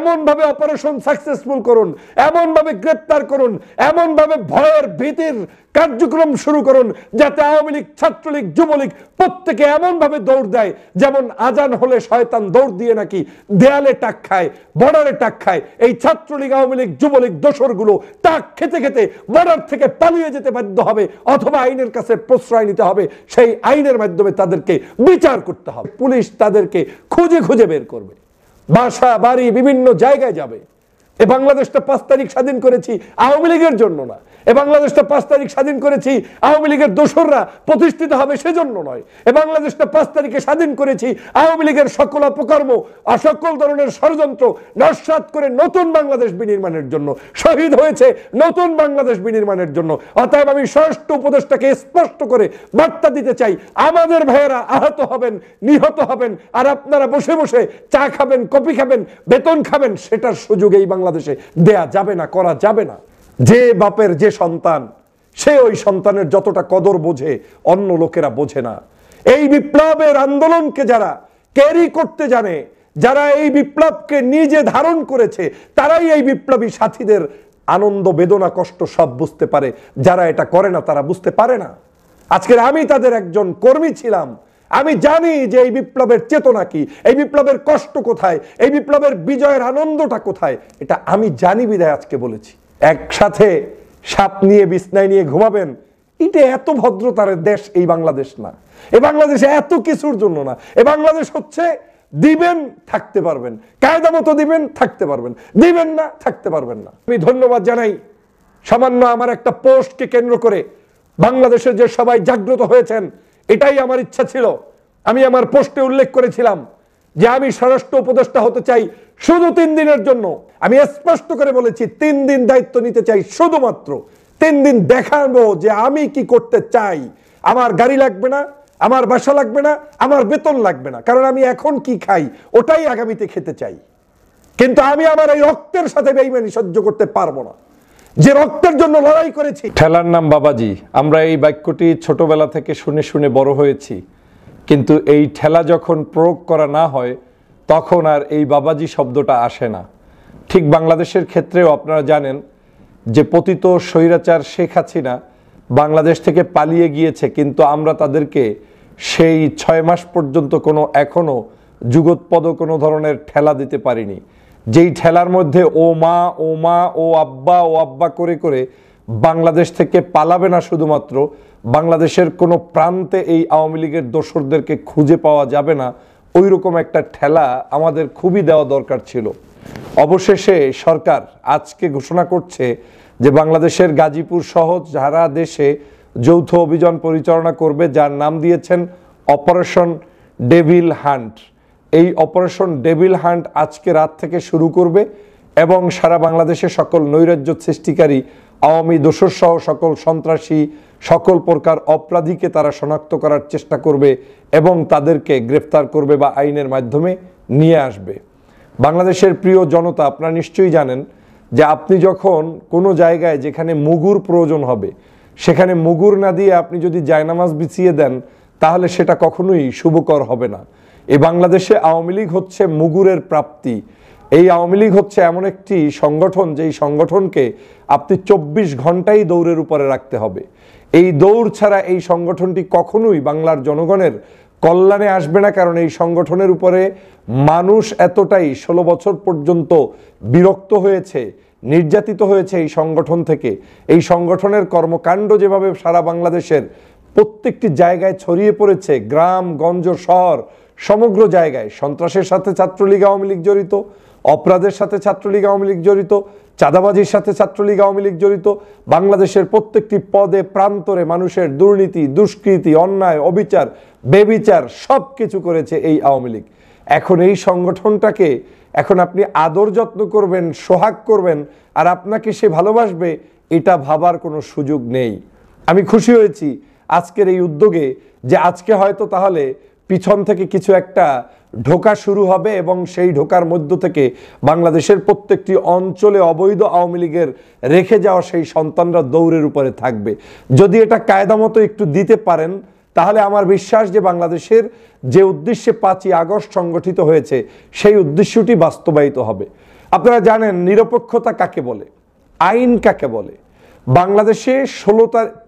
এমন ভাবে operation successful করুন, এমন ভাবে গ্রেফতার করুন, এমন ভাবে ভয়ের ভীতির কার্যক্রম শুরু করুন যাতে আওয়ামী লীগ, ছাত্রলীগ, যুবলীগ প্রত্যেকে এমন ভাবে দৌড় দেয় যেমন আজান হলে শয়তান দৌড় দিয়ে নাকি দেয়ালে টাক খায়, বর্ডারে টাক খায়। এই ছাত্রলীগ, আওয়ামী লীগ, যুবলীগ দোসরগুলো টাক খেতে খেতে বর্ডার থেকে পালিয়ে যেতে বাধ্য হবে, অথবা আইনের কাছে প্রশ্রয় নিতে হবে। সেই আইনের মাধ্যমে তাদেরকে বিচার করতে হবে। পুলিশ তাদেরকে খুঁজে খুঁজে বের করবে, বাসা বাড়ি বিভিন্ন জায়গায় যাবে। এ বাংলাদেশটা 5 তারিখ স্বাধীন করেছি আওয়ামী লীগের জন্য না, এ বাংলাদেশটা 5 তারিখ স্বাধীন করেছি আওয়ামী লীগের দোসররা প্রতিষ্ঠিত হবে সেজন্য নয়। এ বাংলাদেশটা 5 তারিখে স্বাধীন করেছি আওয়ামী লীগের সকল অপকর্ম, সকল ধরনের ষড়যন্ত্র নস্যাৎ করে নতুন বাংলাদেশ বিনির্মাণের জন্য, শহীদ হয়েছে নতুন বাংলাদেশ বিনির্মাণের জন্য। অতএব আমি স্বরাষ্ট্র উপদেষ্টাকে স্পষ্ট করে বার্তা দিতে চাই, আমাদের ভাইয়েরা আহত হবেন, নিহত হবেন, আর আপনারা বসে বসে চা খাবেন, কফি খাবেন, বেতন খাবেন, সেটার সুযোগ এই বাংলাদেশে দেয়া যাবে না, করা যাবে না। যে বাপের যে সন্তান, সে ওই সন্তানের যতটা কদর বোঝে অন্য লোকেরা বোঝে না। এই বিপ্লবের আন্দোলনকে যারা ক্যারি করতে জানে, যারা এই বিপ্লবকে নিজে ধারণ করেছে, তারাই এই বিপ্লবী সাথীদের আনন্দ, বেদনা, কষ্ট সব বুঝতে পারে। যারা এটা করে না তারা বুঝতে পারে না। আজকের আমি তাদের একজন কর্মী ছিলাম, আমি জানি যে এই বিপ্লবের চেতনা কি, এই বিপ্লবের কষ্ট কোথায়, এই বিপ্লবের বিজয়ের আনন্দটা কোথায়, এটা আমি জানি বিধায় আজকে বলেছি। একসাথে সাপ নিয়ে বিছনায় নিয়ে ঘুমাবেন, এটা এত ভদ্রতার দেশ এই বাংলাদেশ না। এই বাংলাদেশ এত কিছুর জন্য না। এই বাংলাদেশ হচ্ছে দিবেন থাকতে পারবেন, কায়দা মতো দিবেন থাকতে পারবেন, দিবেন না থাকতে পারবেন না। আমি ধন্যবাদ জানাই সামান্য আমার একটা পোস্টকে কেন্দ্র করে বাংলাদেশের যে সবাই জাগ্রত হয়েছেন। এটাই আমার ইচ্ছা ছিল। আমি আমার পোস্টে উল্লেখ করেছিলাম যে আমি স্বরাষ্ট্র উপদেষ্টা হতে চাই শুধু 3 দিনের জন্য। আমি স্পষ্ট করে বলেছি 3 দিন দায়িত্ব নিতে চাই, শুধুমাত্র 3 দিন দেখাবো যে আমি কি করতে চাই। আমার গাড়ি লাগবে না, আমার বাসা লাগবে না, আমার বেতন লাগবে না, কারণ আমি এখন কি খাই ওটাই আগামীতে খেতে চাই। কিন্তু আমি আমার এই রক্তের সাথে বেইমানি সহ্য করতে পারবো না, যে রক্তের জন্য লড়াই করেছি। ঠেলার নাম বাবাজি, আমরা এই বাক্যটি ছোটবেলা থেকে শুনে শুনে বড় হয়েছি, কিন্তু এই ঠেলা যখন প্রয়োগ করা না হয় তখন আর এই বাবাজি শব্দটা আসে না। ঠিক বাংলাদেশের ক্ষেত্রেও আপনারা জানেন যে পতিত স্বৈরাচার শেখ হাসিনা বাংলাদেশ থেকে পালিয়ে গিয়েছে, কিন্তু আমরা তাদেরকে সেই 6 মাস পর্যন্ত এখনো যুগোৎপদ কোনো ধরনের ঠেলা দিতে পারিনি। যেই ঠেলার মধ্যে ও মা ও মা ও আব্বা করে করে বাংলাদেশ থেকে পালাবে না, শুধুমাত্র বাংলাদেশের কোনো প্রান্তে এই আওয়ামী লীগের দোসরদেরকে খুঁজে পাওয়া যাবে না, ওই রকম একটা ঠেলা আমাদের খুবই দেওয়া দরকার ছিল। অবশেষে সরকার আজকে ঘোষণা করছে যে বাংলাদেশের গাজীপুর সহ সারা দেশে যৌথ অভিযান পরিচালনা করবে, যার নাম দিয়েছেন অপারেশন ডেভিল হান্ট। এই অপারেশন ডেভিল হান্ট আজকে রাত থেকে শুরু করবে এবং সারা বাংলাদেশে সকল নৈরাজ্য সৃষ্টিকারী আওয়ামী দোসর সহ সকল সন্ত্রাসী, সকল প্রকার অপরাধীকে তারা শনাক্ত করার চেষ্টা করবে এবং তাদেরকে গ্রেফতার করবে বা আইনের মাধ্যমে নিয়ে আসবে। বাংলাদেশের প্রিয় জনতা, আপনারা নিশ্চয়ই জানেন যে আপনি যখন কোনো জায়গায় যেখানে মুগুর প্রয়োজন হবে সেখানে মুগুর না দিয়ে আপনি যদি জায়নামাজ বিছিয়ে দেন তাহলে সেটা কখনোই শুভকর হবে না। এই বাংলাদেশে আওয়ামী লীগ হচ্ছে মুগুরের প্রাপ্তি। এই আওয়ামী লীগ হচ্ছে এমন একটি সংগঠন যেই সংগঠনকে আপনি 24 ঘন্টাই দৌড়ের উপরে রাখতে হবে। এই দৌড় ছাড়া এই সংগঠনটি কখনোই বাংলার জনগণের কল্যাণে আসবে না, কারণ এই সংগঠনের উপরে মানুষ এতটাই 16 বছর পর্যন্ত বিরক্ত হয়েছে, নির্যাতিত হয়েছে এই সংগঠন থেকে। এই সংগঠনের কর্মকাণ্ড যেভাবে সারা বাংলাদেশের প্রত্যেকটি জায়গায় ছড়িয়ে পড়েছে, গ্রাম গঞ্জ শহর সমগ্র জায়গায় সন্ত্রাসের সাথে ছাত্রলীগ আওয়ামী লীগ জড়িত, অপরাধের সাথে ছাত্রলীগ আওয়ামী লীগ জড়িত, চাঁদাবাজির সাথে ছাত্রলীগ আওয়ামী লীগ জড়িত। বাংলাদেশের প্রত্যেকটি পদে প্রান্তরে মানুষের দুর্নীতি, দুষ্কৃতি, অন্যায়, অবিচার, বেবিচার সব কিছু করেছে এই আওয়ামী লীগ। এখন এই সংগঠনটাকে এখন আপনি আদর যত্ন করবেন, সোহাগ করবেন আর আপনাকে সে ভালোবাসবে, এটা ভাবার কোনো সুযোগ নেই। আমি খুশি হয়েছি আজকের এই উদ্যোগে যে আজকে হয়তো তাহলে পিছন থেকে কিছু একটা ঢোকা শুরু হবে এবং সেই ঢোকার মধ্য থেকে বাংলাদেশের প্রত্যেকটি অঞ্চলে অবৈধ আওয়ামী লীগের রেখে যাওয়া সেই সন্তানরা দৌড়ের উপরে থাকবে। যদি এটা কায়দা মতো একটু দিতে পারেন তাহলে আমার বিশ্বাস যে বাংলাদেশের যে উদ্দেশ্যে 5ই আগস্ট সংগঠিত হয়েছে সেই উদ্দেশ্যটি বাস্তবায়িত হবে। আপনারা জানেন নিরপেক্ষতা কাকে বলে, আইন কাকে বলে। বাংলাদেশে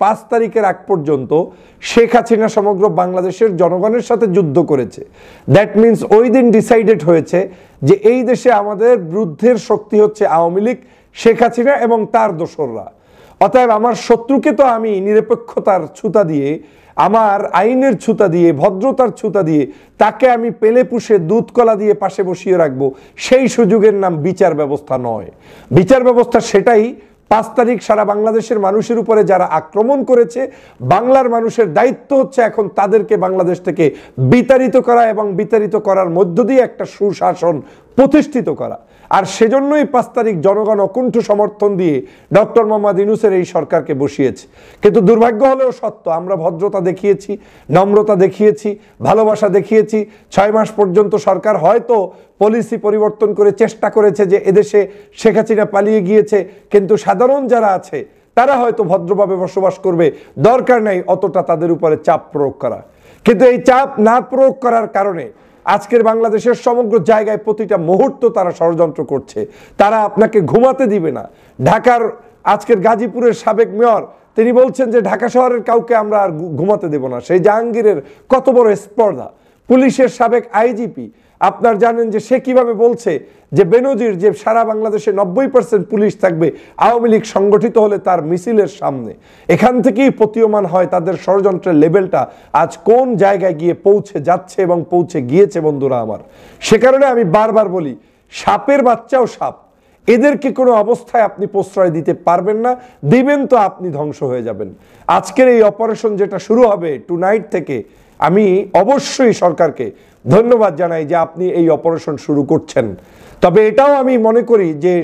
5 তারিখের আগ পর্যন্ত শেখ হাসিনা সমগ্র বাংলাদেশের জনগণের সাথে যুদ্ধ করেছে। দ্যাট মিনস ওই দিন ডিসাইডেড হয়েছে যে এই দেশে আমাদের বিরুদ্ধের শক্তি হচ্ছে আওয়ামী লীগ, শেখ হাসিনা এবং তার দোসররা। অতএব আমার শত্রুকে তো আমি নিরপেক্ষতার ছুতা দিয়ে, আমার আইনের ছুতা দিয়ে, ভদ্রতার ছুতা দিয়ে তাকে আমি পেলে পুষে দুধ কলা দিয়ে পাশে বসিয়ে রাখবো, সেই সুযোগের নাম বিচার ব্যবস্থা নয়। বিচার ব্যবস্থা সেটাই 5 তারিখ সারা বাংলাদেশের মানুষের উপরে যারা আক্রমণ করেছে, বাংলার মানুষের দায়িত্ব হচ্ছে এখন তাদেরকে বাংলাদেশ থেকে বিতাড়িত করা এবং বিতাড়িত করার মধ্য দিয়ে একটা সুশাসন প্রতিষ্ঠিত করা। আর সেজন্যই 5 তারিখ জনগণ অকুণ্ঠ সমর্থন দিয়ে ডক্টর মোহাম্মদ ইউনূসের এই সরকারকে বসিয়েছে। কিন্তু দুর্ভাগ্য হলেও সত্য, আমরা ভদ্রতা দেখিয়েছি, নম্রতা দেখিয়েছি, ভালোবাসা দেখিয়েছি। 6 মাস পর্যন্ত সরকার হয়তো পলিসি পরিবর্তন করে চেষ্টা করেছে যে এদেশে শেখ হাসিনা পালিয়ে গিয়েছে, কিন্তু সাধারণ যারা আছে তারা হয়তো ভদ্রভাবে বসবাস করবে, দরকার নাই অতটা তাদের উপরে চাপ প্রয়োগ করা। কিন্তু এই চাপ না প্রয়োগ করার কারণে আজকের বাংলাদেশের সমগ্র জায়গায় প্রতিটা মুহূর্ত তারা ষড়যন্ত্র করছে। তারা আপনাকে ঘুমাতে দিবে না। ঢাকার আজকের গাজীপুরের সাবেক মেয়র তিনি বলছেন যে ঢাকা শহরের কাউকে আমরা আর ঘুমাতে দেব না। সেই জাহাঙ্গীরের কত বড় স্পর্ধা। পুলিশের সাবেক আইজিপি আপনার জানেন যে সে কিভাবে বলছে যে বেনজির যে সারা বাংলাদেশে 90% পুলিশ থাকবে আওয়ামী লীগ সংগঠিত হলে তার মিছিলের সামনে। এখান থেকেই প্রতীয়মান হয় তাদের ষড়যন্ত্রের লেভেলটা আজ কোন জায়গায় গিয়ে পৌঁছে যাচ্ছে এবং পৌঁছে গিয়েছে বন্ধুরা আমার। সে কারণে আমি বারবার বলি, সাপের বাচ্চাও সাপ, এদেরকে কোনো অবস্থায় আপনি প্রশ্রয় দিতে পারবেন না। দিবেন তো আপনি ধ্বংস হয়ে যাবেন। আজকের এই অপারেশন যেটা শুরু হবে টুনাইট থেকে, আমি অবশ্যই সরকারকে ধন্যবাদ জানাই যে আপনি এই অপারেশন শুরু করছেন। তবে এটাও আমি মনে করি যে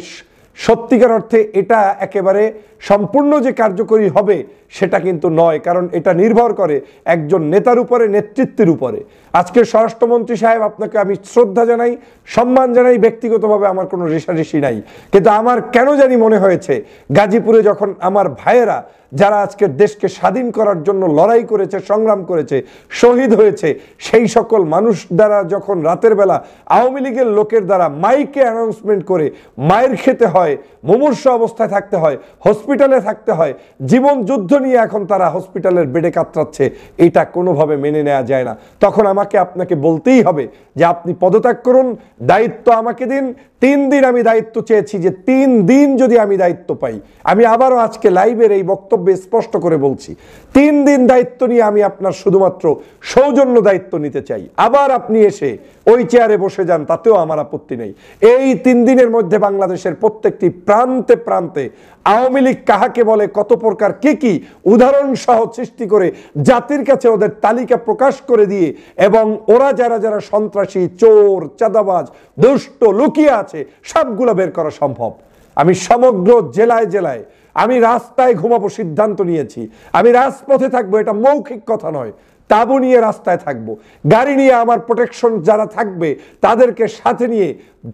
সত্যিকার অর্থে এটা একেবারে সম্পূর্ণ যে কার্যকরী হবে সেটা কিন্তু নয়, কারণ এটা নির্ভর করে একজন নেতার উপরে, নেতৃত্বের উপরে। আজকে স্বরাষ্ট্রমন্ত্রী সাহেব আপনাকে আমি শ্রদ্ধা জানাই, সম্মান জানাই, ব্যক্তিগতভাবে আমার কোনো রেষারেষি নাই। কিন্তু আমার কেন জানি মনে হয়েছে গাজীপুরে যখন আমার ভাইয়েরা যারা আজকের দেশকে স্বাধীন করার জন্য লড়াই করেছে, সংগ্রাম করেছে, শহীদ হয়েছে, সেই সকল মানুষ দ্বারা যখন রাতের বেলা আওয়ামী লীগের লোকের দ্বারা মাইকে অ্যানাউন্সমেন্ট করে মায়ের খেতে হয়, মুমূর্ষু অবস্থায় থাকতে হয়, হসপিটালে থাকতে হয়, জীবন যুদ্ধ নিয়ে এখন তারা হসপিটালের বেডে কাতরাচ্ছে, এটা কোনোভাবে মেনে নেওয়া যায় না। তখন আমাকে আপনাকে বলতেই হবে যে আপনি পদত্যাগ করুন, দায়িত্ব আমাকে দিন। 3 দিন আমি দায়িত্ব চেয়েছি, যে 3 দিন যদি আমি দায়িত্ব পাই, আমি আবারও আজকে লাইভের এই বক্তব্যে স্পষ্ট করে বলছি, 3 দিন দায়িত্ব নিয়ে আমি আপনার শুধুমাত্র সৌজন্য দায়িত্ব নিতে চাই। আবার আপনি এসে ওই চেয়ারে বসে যান, তাতেও আমার আপত্তি নেই। এই 3 দিনের মধ্যে বাংলাদেশের প্রত্যেকটি প্রান্তে প্রান্তে আওয়ামী লীগ কাহাকে বলে, কত প্রকার কি কি উদাহরণ সহ সৃষ্টি করে জাতির কাছে ওদের তালিকা প্রকাশ করে দিয়ে, এবং ওরা যারা যারা সন্ত্রাসী, চোর, চাঁদাবাজ, দুষ্ট লুকিয়ে আছে সবগুলো বের করা সম্ভব। আমি সমগ্র জেলায় জেলায় আমি রাস্তায় ঘুমাবো সিদ্ধান্ত নিয়েছি। আমি রাজপথে থাকবো, এটা মৌখিক কথা নয়। তাবু নিয়ে রাস্তায় থাকবো, গাড়ি নিয়ে আমার প্রোটেকশন যারা থাকবে তাদেরকে সাথে নিয়ে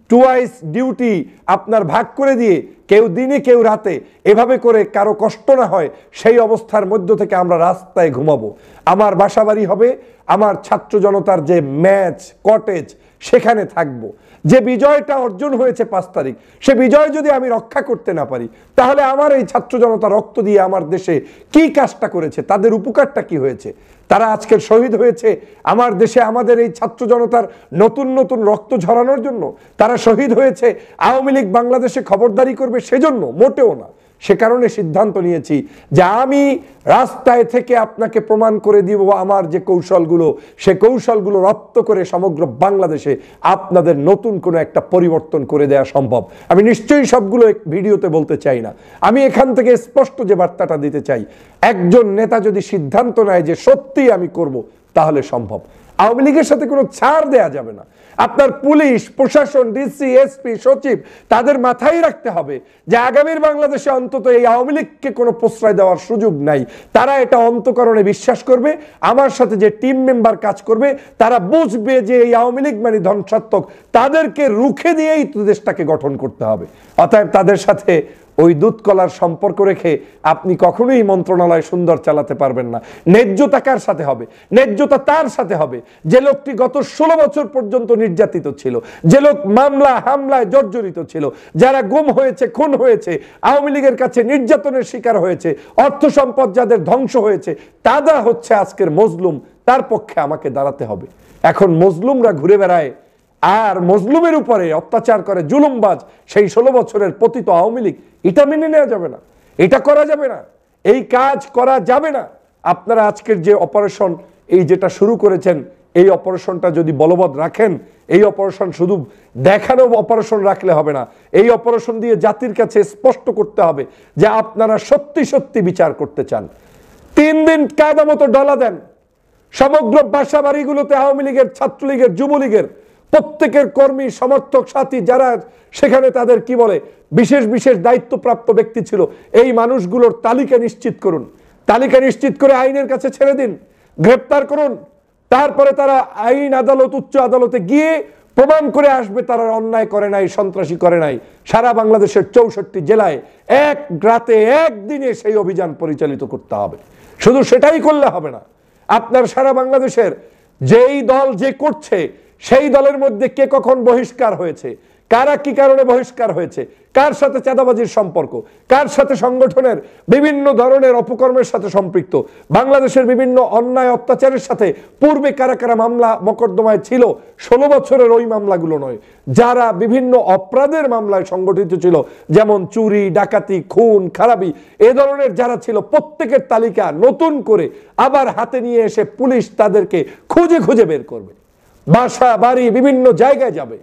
টুয়াইস ডিউটি আপনার ভাগ করে দিয়ে, কেউ দিনে কেউ রাতে, এভাবে করে কারো কষ্ট না হয় সেই অবস্থার মধ্য থেকে আমরা রাস্তায় ঘুমাবো। আমার বাসাবাড়ি হবে আমার ছাত্র জনতার যে ম্যাচ কটেজ, সেখানে থাকবো। যে বিজয়টা অর্জন হয়েছে 5 তারিখ, সে বিজয় যদি আমি রক্ষা করতে না পারি, তাহলে আমার এই ছাত্র জনতা রক্ত দিয়ে আমার দেশে কি কাজটা করেছে, তাদের উপকারটা কি হয়েছে? তারা আজকের শহীদ হয়েছে আমার দেশে আমাদের এই ছাত্র জনতার নতুন নতুন রক্ত ঝরানোর জন্য? তারা শহীদ হয়েছে আওয়ামী লীগ বাংলাদেশে খবরদারি করবে সেজন্য? মোটেও না। সে কারণে সিদ্ধান্ত নিয়েছি যে আমি রাস্তায় থেকে আপনাকে প্রমাণ করে দিব আমার যে কৌশলগুলো, সে কৌশলগুলো রপ্ত করে সমগ্র বাংলাদেশে আপনাদের নতুন কোনো একটা পরিবর্তন করে দেওয়া সম্ভব। আমি নিশ্চয়ই সবগুলো ভিডিওতে বলতে চাই না। আমি এখান থেকে স্পষ্ট যে বার্তাটা দিতে চাই, একজন নেতা যদি সিদ্ধান্ত নেয় যে সত্যি আমি করব, তাহলে সম্ভব। আওয়ামী লীগের সাথে কোনো ছাড় দেয়া যাবে না। আপনার পুলিশ প্রশাসন, ডিসি, এসপি, সচিব, তাদের মাথায় রাখতে হবে যে আগামীর বাংলাদেশে অন্তত এই আওয়ামী লীগকে কোনো প্রশ্রয় দেওয়ার সুযোগ নাই। তারা এটা অন্তঃকরণে বিশ্বাস করবে। আমার সাথে যে টিম মেম্বার কাজ করবে তারা বুঝবে যে এই আওয়ামী লীগ মানে ধ্বংসাত্মক, তাদেরকে রুখে দিয়েই দেশটাকে গঠন করতে হবে। অতএব তাদের সাথে ওই দুধ কলার সম্পর্ক রেখে আপনি কখনোই মন্ত্রণালয় সুন্দর চালাতে পারবেন না। ন্যায্যতা কার সাথে হবে? ন্যায্যতা তার সাথে হবে যে লোকটি গত 16 বছর পর্যন্ত নির্যাতিত ছিল, যে লোক মামলা হামলায় জর্জরিত ছিল, যারা গুম হয়েছে, খুন হয়েছে, আওয়ামী লীগের কাছে নির্যাতনের শিকার হয়েছে, অর্থ সম্পদ যাদের ধ্বংস হয়েছে, তারা হচ্ছে আজকের মজলুম। তার পক্ষে আমাকে দাঁড়াতে হবে। এখন মজলুমরা ঘুরে বেড়ায় আর মজলুমের উপরে অত্যাচার করে জুলুমবাজ সেই 16 বছরের পতিত আওয়ামী লীগ। এটা মেনে নেওয়া যাবে না, এটা করা যাবে না, এই কাজ করা যাবে না। আপনারা আজকের যে অপারেশন এই যেটা শুরু করেছেন, এই অপারেশনটা যদি বলবৎ রাখেন, এই অপারেশন শুধু দেখানো অপারেশন রাখলে হবে না, এই অপারেশন দিয়ে জাতির কাছে স্পষ্ট করতে হবে যে আপনারা সত্যি সত্যি বিচার করতে চান। 3 দিন কায়দা মতো ডলা দেন, সমগ্র বাসা বাড়িগুলোতে আওয়ামী লীগের, ছাত্রলীগের, যুবলীগের প্রত্যেকের কর্মী, সমর্থক, সাথী যারা সেখানে তাদের কি বলে বিশেষ বিশেষ দায়িত্বপ্রাপ্ত ব্যক্তি ছিল, এই মানুষগুলোর তালিকা নিশ্চিত করুন। তালিকা নিশ্চিত করে আইনের কাছে ছেড়ে দিন, গ্রেপ্তার করুন। তারপরে তারা আইন আদালত, উচ্চ আদালতে গিয়ে প্রমাণ করে আসবে তারা অন্যায় করে নাই, সন্ত্রাসী করে নাই। সারা বাংলাদেশের 64 জেলায় এক রাতে একদিনে সেই অভিযান পরিচালিত করতে হবে। শুধু সেটাই করলে হবে না, আপনার সারা বাংলাদেশের যেই দল যে করছে সেই দলের মধ্যে কে কখন বহিষ্কার হয়েছে, কারা কি কারণে বহিষ্কার হয়েছে, কার সাথে চাঁদাবাজির সম্পর্ক, কার সাথে সংগঠনের বিভিন্ন ধরনের অপকর্মের সাথে সম্পৃক্ত, বাংলাদেশের বিভিন্ন অন্যায় অত্যাচারের সাথে পূর্বে কারা কারা মামলা মকদ্দমায় ছিল, 16 বছরের ওই মামলাগুলো নয়, যারা বিভিন্ন অপরাধের মামলায় সংগঠিত ছিল, যেমন চুরি, ডাকাতি, খুন, খারাপি, এ ধরনের যারা ছিল প্রত্যেকের তালিকা নতুন করে আবার হাতে নিয়ে এসে পুলিশ তাদেরকে খুঁজে খুঁজে বের করবে। বাসা বাড়ি বিভিন্ন জায়গায় যাবে।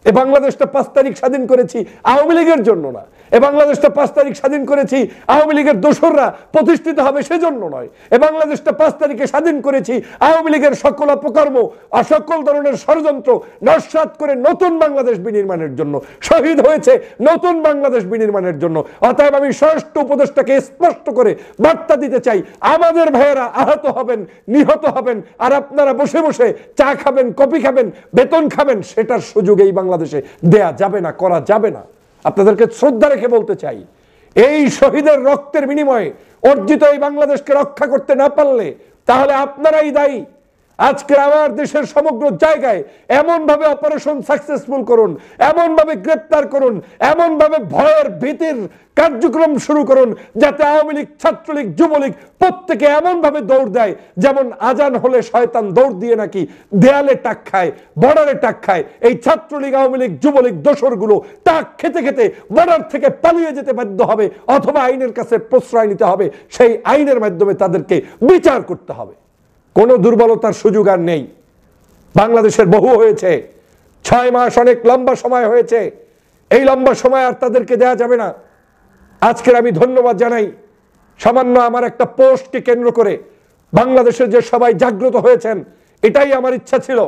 এ বাংলাদেশটা 5 তারিখ স্বাধীন করেছি আওয়ামী লীগের জন্য না, এ বাংলাদেশটা 5 তারিখ স্বাধীন করেছি আওয়ামী লীগের দোসররা প্রতিষ্ঠিত হবে সেজন্য নয়। এ বাংলাদেশটা 5 তারিখে স্বাধীন করেছি আওয়ামী লীগের সকল অপকর্ম, সকল ধরনের ষড়যন্ত্র নস্যাৎ করে নতুন বাংলাদেশ বিনির্মাণের জন্য, শহীদ হয়েছে নতুন বাংলাদেশ বিনির্মাণের জন্য। অতএব আমি স্বরাষ্ট্র উপদেষ্টাকে স্পষ্ট করে বার্তা দিতে চাই, আমাদের ভাইয়েরা আহত হবেন, নিহত হবেন, আর আপনারা বসে বসে চা খাবেন, কফি খাবেন, বেতন খাবেন, সেটার সুযোগ এই বাংলাদেশে দেয়া যাবে না, করা যাবে না। আপনাদেরকে শ্রদ্ধা রেখে বলতে চাই, এই শহীদের রক্তের বিনিময়ে অর্জিত এই বাংলাদেশকে রক্ষা করতে না পারলে তাহলে আপনারাই দায়ী। আজকে আমার দেশের সমগ্র জায়গায় এমন ভাবে অপারেশন সাকসেসফুল করুন, এমন ভাবে গ্রেপ্তার করুন, এমন ভাবে ভয়ের ভীতির কার্যক্রম শুরু করুন যাতে আওয়ামী লীগ, ছাত্রলীগ, যুবলীগ প্রত্যেকে এমন ভাবে দৌড় দেয় যেমন আজান হলে শয়তান দৌড় দিয়ে নাকি দেয়ালে টাক খায়, বর্ডারে টাক খায়। এই ছাত্রলীগ, আওয়ামী লীগ, যুবলীগ দোসরগুলো টাক খেতে খেতে বর্ডার থেকে পালিয়ে যেতে বাধ্য হবে, অথবা আইনের কাছে প্রশ্রয় নিতে হবে, সেই আইনের মাধ্যমে তাদেরকে বিচার করতে হবে। কোনো দুর্বলতার সুযোগ আর নেই। বাংলাদেশের বহু হয়েছে, 6 মাস অনেক লম্বা সময় হয়েছে, এই লম্বা সময় আর তাদেরকে দেয়া যাবে না। আজকের আমি ধন্যবাদ জানাই, সামান্য আমার একটা পোস্টকে কেন্দ্র করে বাংলাদেশের যে সবাই জাগ্রত হয়েছেন, এটাই আমার ইচ্ছা ছিল।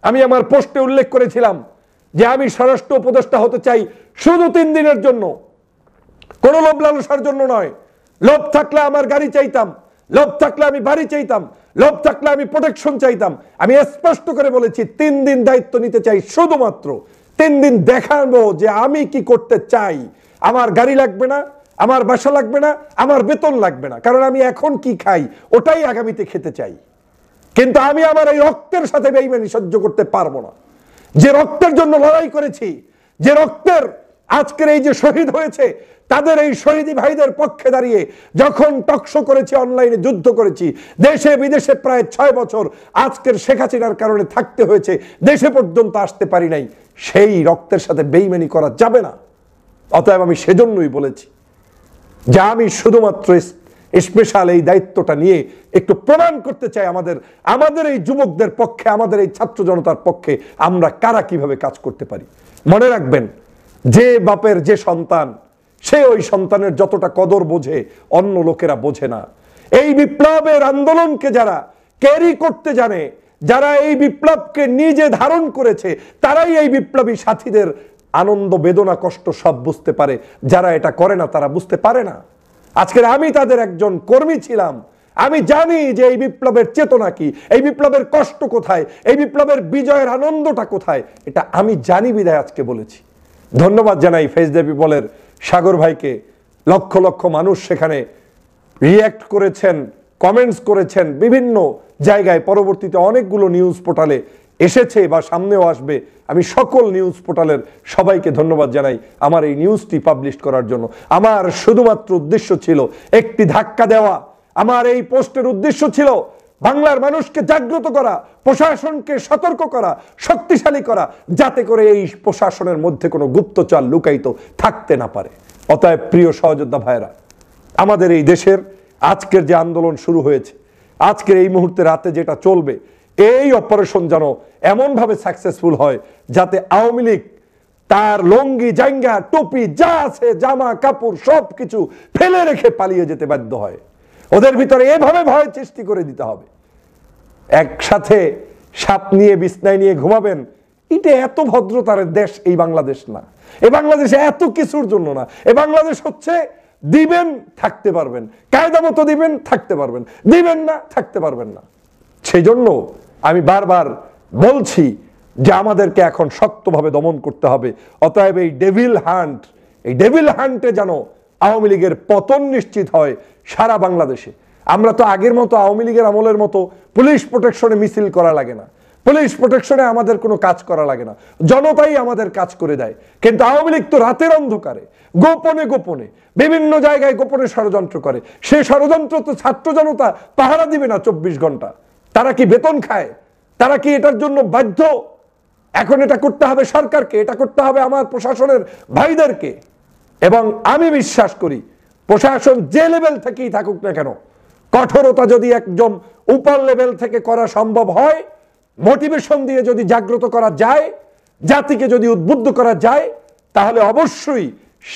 আমি আমার পোস্টে উল্লেখ করেছিলাম যে আমি স্বরাষ্ট্র উপদেষ্টা হতে চাই শুধু 3 দিনের জন্য, কোনো লোভ লালসার জন্য নয়। লোভ থাকলে আমার গাড়ি চাইতাম, লোভ থাকলে আমি বাড়ি চাইতাম, লোভ থাকলে আমি প্রোটেকশন চাইতাম। আমি স্পষ্ট করে বলেছি 3 দিন দায়িত্ব নিতে চাই, শুধুমাত্র 3 দিন দেখাবো যে আমি কি করতে চাই। আমার গাড়ি লাগবে না, আমার বাসা লাগবে না, আমার বেতন লাগবে না, কারণ আমি এখন কি খাই ওটাই আগামীতে খেতে চাই। কিন্তু আমি আমার এই রক্তের সাথে বেইমানি সহ্য করতে পারবো না। যে রক্তের জন্য লড়াই করেছি, যে রক্তের আজকের এই যে শহীদ হয়েছে, তাদের এই শহীদি ভাইদের পক্ষে দাঁড়িয়ে যখন টকশো করেছি, অনলাইনে যুদ্ধ করেছি, দেশে বিদেশে প্রায় 6 বছর আজকের শেখ হাসিনার কারণে থাকতে হয়েছে, দেশে পর্যন্ত আসতে পারি নাই, সেই রক্তের সাথে বেইমানি করা যাবে না। অতএব আমি সেজন্যই বলেছি যে আমি শুধুমাত্র স্পেশাল এই দায়িত্বটা নিয়ে একটু প্রমাণ করতে চাই আমাদের এই যুবকদের পক্ষে, আমাদের এই ছাত্র জনতার পক্ষে আমরা কারা কিভাবে কাজ করতে পারি। মনে রাখবেন, যে বাপের যে সন্তান, সে ওই সন্তানের যতটা কদর বোঝে অন্য লোকেরা বোঝে না। এই বিপ্লবের আন্দোলনকে যারা ক্যারি করতে জানে, যারা এই বিপ্লবকে নিজে ধারণ করেছে, তারাই এই বিপ্লবী সাথীদের আনন্দ, বেদনা, কষ্ট সব বুঝতে পারে। যারা এটা করে না তারা বুঝতে পারে না। আজকের আমি তাদের একজন কর্মী ছিলাম, আমি জানি যে এই বিপ্লবের চেতনা কি, এই বিপ্লবের কষ্ট কোথায়, এই বিপ্লবের বিজয়ের আনন্দটা কোথায়, এটা আমি জানি বিধায় আজকে বলেছি। ধন্যবাদ জানাই ফেস দ্য পিপলের সাগর ভাইকে, লক্ষ লক্ষ মানুষ সেখানে রিয়্যাক্ট করেছেন, কমেন্টস করেছেন বিভিন্ন জায়গায়। পরবর্তীতে অনেকগুলো নিউজ পোর্টালে এসেছে বা সামনেও আসবে। আমি সকল নিউজ পোর্টালের সবাইকে ধন্যবাদ জানাই আমার এই নিউজটি পাবলিশ করার জন্য। আমার শুধুমাত্র উদ্দেশ্য ছিল একটি ধাক্কা দেওয়া। আমার এই পোস্টের উদ্দেশ্য ছিল বাংলার মানুষকে জাগ্রত করা, প্রশাসনকে সতর্ক করা, শক্তিশালী করা, যাতে করে এই প্রশাসনের মধ্যে কোনো গুপ্তচর লুকায়িত থাকতে না পারে। অতএব প্রিয় সহযোদ্ধা ভাইরা, আমাদের এই দেশের আজকের যে আন্দোলন শুরু হয়েছে, আজকের এই মুহূর্তে রাতে যেটা চলবে, এই অপারেশন যেন এমনভাবে সাকসেসফুল হয় যাতে আওয়ামী লীগ তার লঙ্গি, জাঙ্গা, টুপি যা আছে, জামা কাপড় সব কিছু ফেলে রেখে পালিয়ে যেতে বাধ্য হয়। ওদের ভিতরে এভাবে ভয় সৃষ্টি করে দিতে হবে। একসাথে সাপ নিয়ে বিছনায় নিয়ে ঘুমাবেন, এটা এত ভদ্রতার দেশ এই বাংলাদেশ না। এই বাংলাদেশে এত কিছুর জন্য না। এই বাংলাদেশ হচ্ছে দিবেন থাকতে পারবেন, কায়দা মতো দিবেন থাকতে পারবেন, দিবেন না থাকতে পারবেন না। সেই জন্য আমি বারবার বলছি যে আমাদেরকে এখন শক্তভাবে দমন করতে হবে। অতএব এই ডেভিল হান্টে যেন আওয়ামী লীগের পতন নিশ্চিত হয় সারা বাংলাদেশে। আমরা তো আগের মতো আওয়ামী লীগের আমলের মতো পুলিশ প্রোটেকশনে মিছিল করা লাগে না, পুলিশ প্রোটেকশনে আমাদের কোনো কাজ করা লাগে না, জনতাই আমাদের কাজ করে দেয়। কিন্তু আওয়ামী লীগ তো রাতের অন্ধকারে গোপনে গোপনে বিভিন্ন জায়গায় গোপনে ষড়যন্ত্র করে। সেই ষড়যন্ত্র তো ছাত্র জনতা পাহারা দিবে না 24 ঘন্টা। তারা কি বেতন খায়? তারা কি এটার জন্য বাধ্য? এখন এটা করতে হবে সরকারকে, এটা করতে হবে আমার প্রশাসনের ভাইদেরকে। এবং আমি বিশ্বাস করি প্রশাসন যে লেভেল থেকেই থাকুক না কেন, কঠোরতা যদি একদম উপর লেভেল থেকে করা সম্ভব হয়, মোটিভেশন দিয়ে যদি জাগ্রত করা যায়, জাতিকে যদি উদ্বুদ্ধ করা যায়, তাহলে অবশ্যই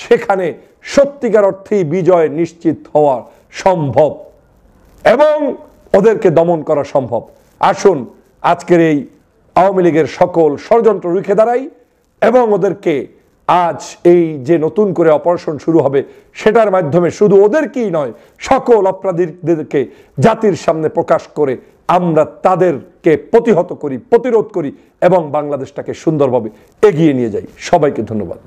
সেখানে সত্যিকার অর্থেই বিজয় নিশ্চিত হওয়া সম্ভব এবং ওদেরকে দমন করা সম্ভব। আসুন আজকের এই আওয়ামী লীগের সকল ষড়যন্ত্র রুখে দাঁড়াই এবং ওদেরকে আজ এই যে নতুন করে অপারেশন শুরু হবে সেটার মাধ্যমে শুধু ওদেরকেই নয়, সকল অপরাধীদেরকে জাতির সামনে প্রকাশ করে আমরা তাদেরকে প্রতিহত করি, প্রতিরোধ করি এবং বাংলাদেশটাকে সুন্দরভাবে এগিয়ে নিয়ে যাই। সবাইকে ধন্যবাদ।